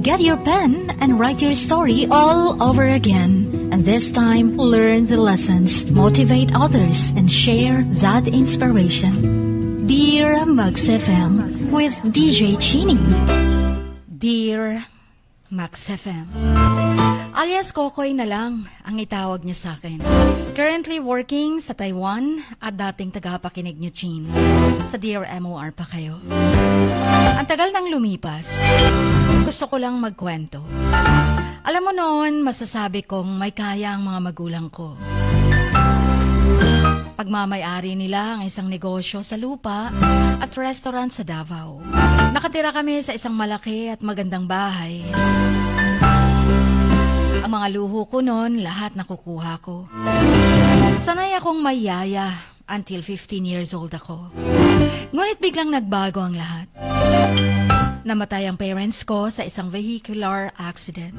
Get your pen and write your story all over again. And this time, learn the lessons, motivate others, and share that inspiration. Dear Max FM with DJ Chini. Dear Max FM. Alias Kokoy na lang ang itawag niya sa akin. Currently working sa Taiwan at dating tagapakinig niyo, Chin. Sa Dear MOR pa kayo. Ang tagal nang lumipas. Gusto ko lang magkwento. Alam mo noon, masasabi kong may kaya ang mga magulang ko. Pagmamayari nila ang isang negosyo sa lupa at restaurant sa Davao. Nakatira kami sa isang malaki at magandang bahay. Ang mga luho ko noon, lahat nakukuha ko. Sanay akong mayaya until 15 years old ako. Ngunit biglang nagbago ang lahat. Namatay ang parents ko sa isang vehicular accident.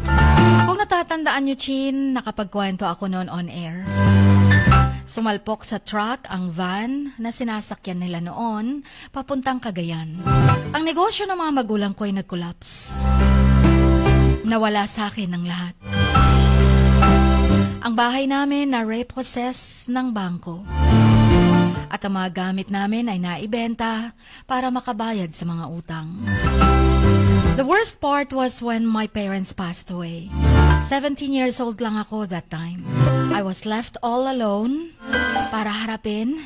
Kung natatandaan niyo, Chin, nakapagkwento ako noon on air. Sumalpok sa truck ang van na sinasakyan nila noon papuntang Cagayan. Ang negosyo ng mga magulang ko ay nag-collapse. Nawala sa akin ang lahat. Ang bahay namin na repossess ng bangko. At ang mga gamit namin ay naibenta para makabayad sa mga utang. The worst part was when my parents passed away. 17 years old lang ako that time. I was left all alone para harapin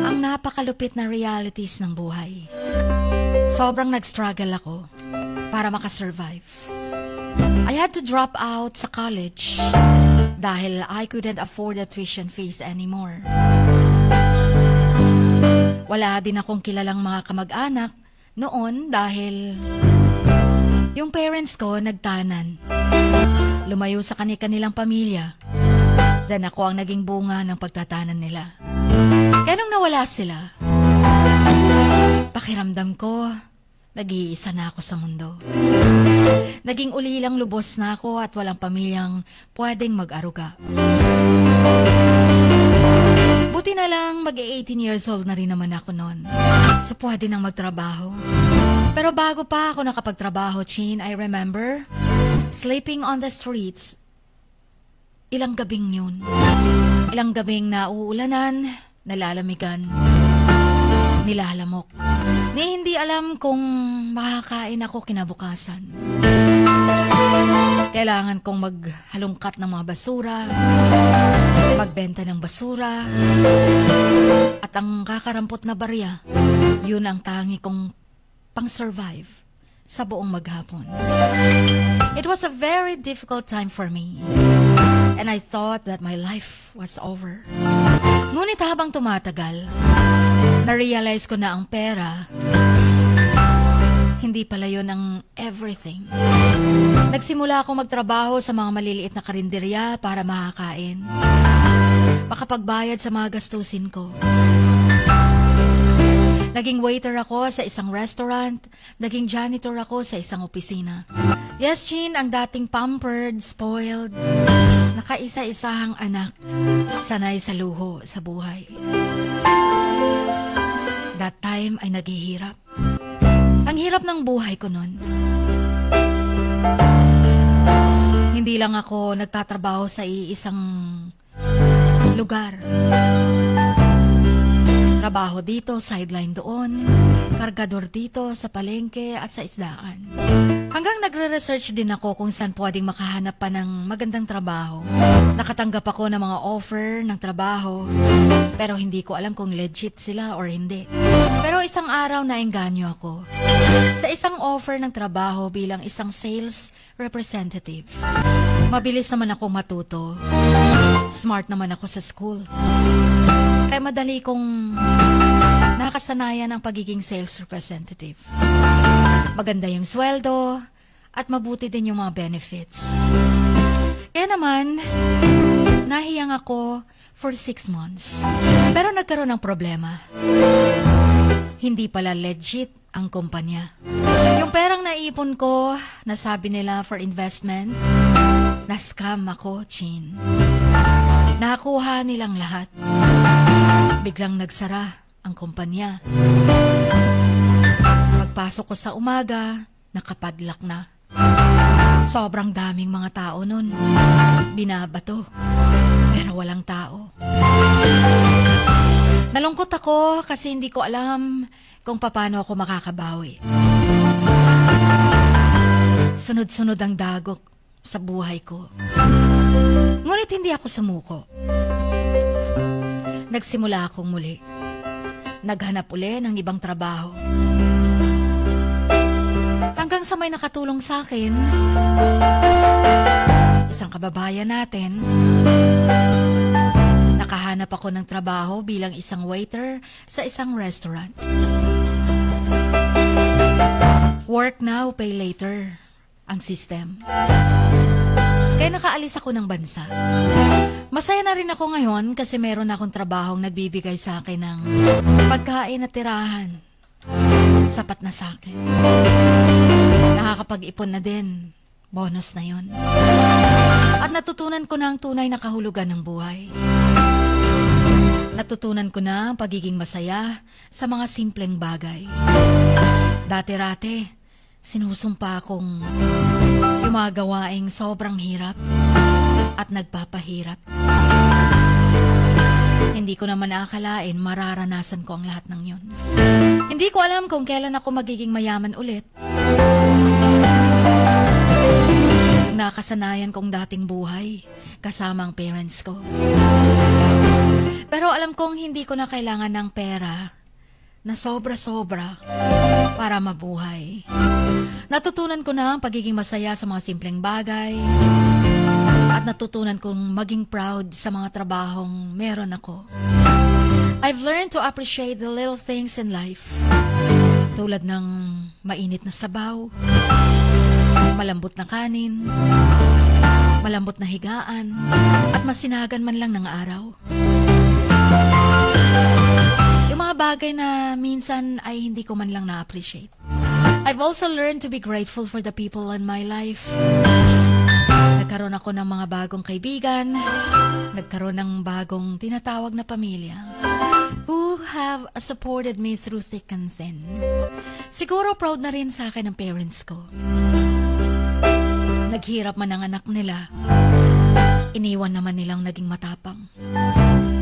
ang napakalupit na realities ng buhay. Sobrang nag-struggle ako para makasurvive. I had to drop out sa college dahil I couldn't afford the tuition fees anymore. Wala din akong kilalang mga kamag-anak noon dahil yung parents ko nagtanan. Lumayo sa kanilang pamilya. Then ako ang naging bunga ng pagtatanan nila. Kaya nung nawala sila, pakiramdam ko, nag-iisa na ako sa mundo. Naging ulilang lubos na ako at walang pamilyang pwedeng mag-aruga. Buti na lang mag-18 years old na rin naman ako noon. So pwede nang magtrabaho. Pero bago pa ako nakapagtrabaho, Chin, I remember sleeping on the streets. Ilang gabing yun. Ilang gabing nauulanan, nalalamigan, nilalamok. Ni hindi alam kung makakain ako kinabukasan. Kailangan kong maghalungkat ng mga basura, magbenta ng basura, at ang kakarampot na barya, yun ang tangi kong pang-survive sa buong maghapon. It was a very difficult time for me, and I thought that my life was over. Ngunit habang tumatagal, na-realize ko na ang pera, hindi pala yun ang everything. Nagsimula akong magtrabaho sa mga maliliit na karinderya para makakain, makapagbayad sa mga gastusin ko. Naging waiter ako sa isang restaurant, naging janitor ako sa isang opisina. Yes, Chin, ang dating pampered, spoiled, nakaisa-isahang anak, sanay sa luho sa buhay. That time ay naghihirap. Ang hirap ng buhay ko nun. Hindi lang ako nagtatrabaho sa iisang lugar. Trabaho dito, sideline doon, kargador dito, sa palengke at sa isdaan. Hanggang nagre-research din ako kung saan pwedeng makahanap pa ng magandang trabaho. Nakatanggap ako ng mga offer ng trabaho, pero hindi ko alam kung legit sila or hindi. Pero isang araw naengganyo ako sa isang offer ng trabaho bilang isang sales representative. Mabilis naman akong matuto. Smart naman ako sa school. Kaya madali kong nakasanayan ang pagiging sales representative. Maganda yung sweldo at mabuti din yung mga benefits. Kaya naman, nahiyang ako for 6 months. Pero nagkaroon ng problema. Hindi pala legit ang kumpanya. Yung perang naipon ko, nasabi nila for investment, na-scam ako, Chin. Nakakuha nilang lahat. Biglang nagsara ang kumpanya. Pagpasok ko sa umaga, nakapadlock na Sobrang daming mga tao nun. Binabato. Pero walang tao. Nalungkot ako kasi hindi ko alam kung paano ako makakabawi. Sunod-sunod ang dagok sa buhay ko. Ngunit hindi ako sumuko. Nagsimula akong muli. Naghanap uli ng ibang trabaho. Hanggang sa may nakatulong sa akin, isang kababayan natin. Nakahanap ako ng trabaho bilang isang waiter sa isang restaurant. Work now, pay later ang system. Kaya nakaalis ako ng bansa. Masaya na rin ako ngayon kasi meron akong trabahong nagbibigay sa akin ng pagkain at tirahan. Sapat na sa akin. Nakakapag-ipon na din. Bonus na yon. At natutunan ko na ang tunay na kahulugan ng buhay. Natutunan ko na ang pagiging masaya sa mga simpleng bagay. Dati-rati, sinusumpa akong yung mga gawaing sobrang hirap at nagpapahirap. Hindi ko naman akalain mararanasan ko ang lahat ng yun. Hindi ko alam kung kailan ako magiging mayaman ulit. Nakasanayan kong dating buhay kasama ang parents ko. Pero alam kong hindi ko na kailangan ng pera na sobra-sobra para mabuhay. Natutunan ko na ang pagiging masaya sa mga simpleng bagay at natutunan kong maging proud sa mga trabahong meron ako. I've learned to appreciate the little things in life. Tulad ng mainit na sabaw, malambot na kanin, malambot na higaan, at masinagan man lang ng araw. Yung mga bagay na minsan ay hindi ko man lang na-appreciate. I've also learned to be grateful for the people in my life. Nagkaroon ako ng mga bagong kaibigan, nagkaroon ng bagong tinatawag na pamilya, who have supported me through thick and thin. Siguro proud na rin sa akin ang parents ko. Naghirap man ang anak nila, iniwan naman nilang naging matapang.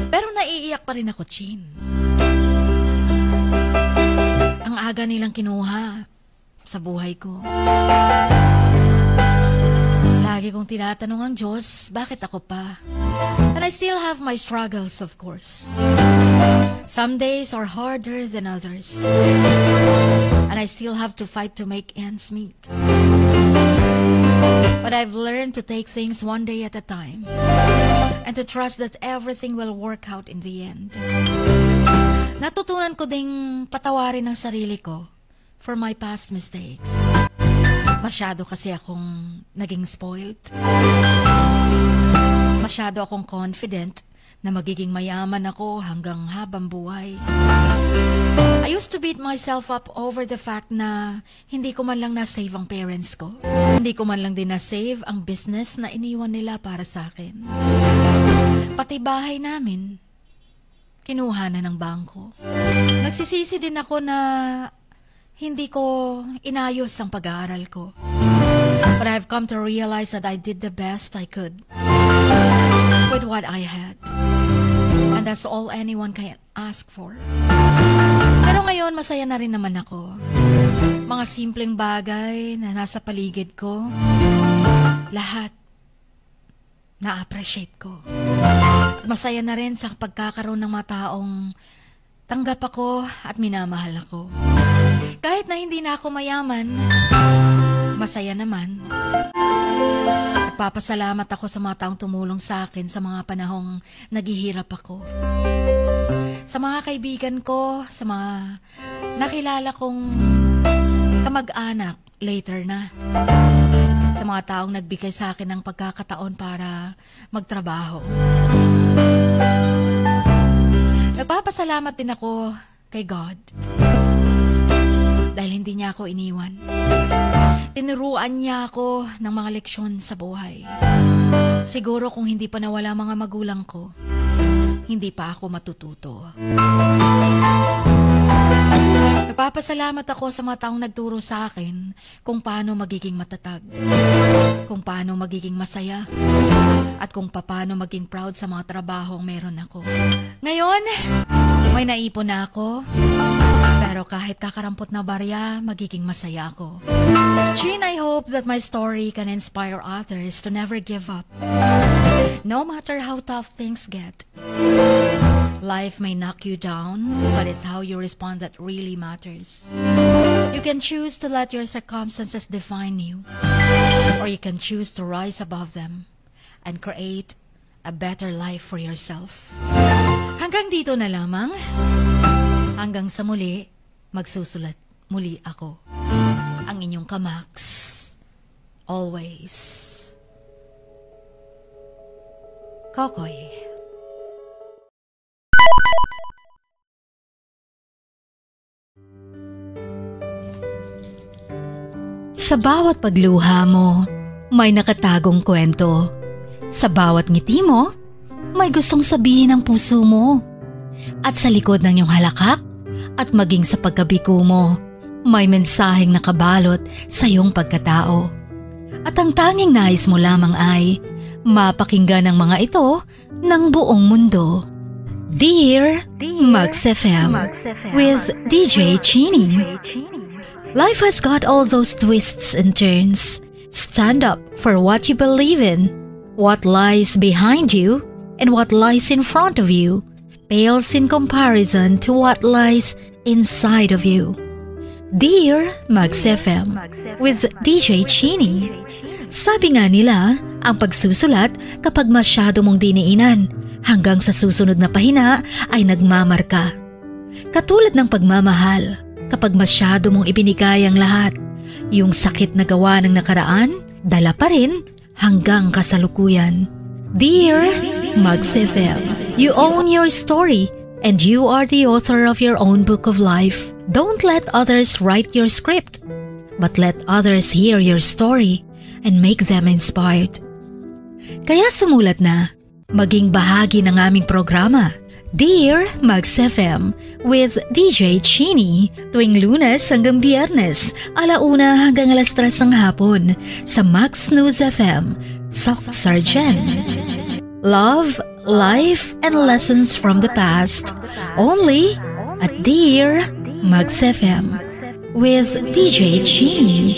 Pero naiiyak pa rin ako, Chin. Ang aga nilang kinuha sa buhay ko. Lagi kong tinatanong ang Diyos, bakit ako pa? And I still have my struggles, of course. Some days are harder than others. And I still have to fight to make ends meet. But I've learned to take things one day at a time. And to trust that everything will work out in the end. Natutunan ko ding patawarin ang sarili ko for my past mistakes. Masyado kasi akong naging spoiled. Masyado akong confident na magiging mayaman ako hanggang habang buhay. I used to beat myself up over the fact na hindi ko man lang na-save ang parents ko. Hindi ko man lang din na-save ang business na iniwan nila para sa akin. Pati bahay namin, kinuha na ng bangko. Nagsisisi din ako na hindi ko inayos ang pag-aaral ko. But I've come to realize that I did the best I could with what I had. And that's all anyone can ask for. Pero ngayon, masaya na rin naman ako. Mga simpleng bagay na nasa paligid ko, lahat na-appreciate ko. Masaya na rin sa pagkakaroon ng mga taong tanggap ako at minamahal ako. Kahit na hindi na ako mayaman, masaya naman. Nagpapasalamat ako sa mga taong tumulong sa akin sa mga panahong naghihirap ako. Sa mga kaibigan ko, sa mga nakilala kong kamag-anak later na. Sa mga taong nagbigay sa akin ng pagkakataon para magtrabaho. Nagpapasalamat din ako kay God. Dahil hindi niya ako iniwan. Tinuruan niya ako ng mga leksyon sa buhay. Siguro kung hindi pa nawala mga magulang ko, hindi pa ako matututo. Nagpapasalamat ako sa mga taong nagturo sa akin kung paano magiging matatag, kung paano magiging masaya, at kung paano maging proud sa mga trabahong meron ako. Ngayon, may naipon na ako, pero kahit kakarampot na barya, magiging masaya ako. Chin, I hope that my story can inspire others to never give up. No matter how tough things get. Life may knock you down, but it's how you respond that really matters. You can choose to let your circumstances define you, or you can choose to rise above them and create a better life for yourself. Hanggang dito na lamang. Hanggang sa muli, magsusulat muli ako. Ang inyong Kamax. Always. Kokoy. Sa bawat pagluha mo, may nakatagong kwento. Sa bawat ngiti mo, may gustong sabihin ang puso mo. At sa likod ng iyong halakak at maging sa pagkabiko mo, may mensaheng nakabalot sa iyong pagkatao. At ang tanging nais mo lamang ay mapakinggan ang mga ito ng buong mundo. Dear Max FM with DJ Chini. Life has got all those twists and turns. Stand up for what you believe in. What lies behind you and what lies in front of you pales in comparison to what lies inside of you. Dear Max FM with DJ Chini. Sabi nga nila, ang pagsusulat kapag masyado mong diniinan hanggang sa susunod na pahina ay nagmamarka. Katulad ng pagmamahal, kapag masyado mong ibinigay ang lahat, yung sakit na gawa ng nakaraan, dala pa rin hanggang kasalukuyan. Dear Max FM, you own your story and you are the author of your own book of life. Don't let others write your script, but let others hear your story and make them inspired. Kaya sumulat na, maging bahagi ng aming programa. Dear Max FM with DJ Chini tuwing Lunes hanggang Biyernes, 1:00 hanggang 3:00 ng hapon sa Max News FM, Sock Sargent. Love, life, and lessons from the past. Only at Dear Max FM with DJ Chini.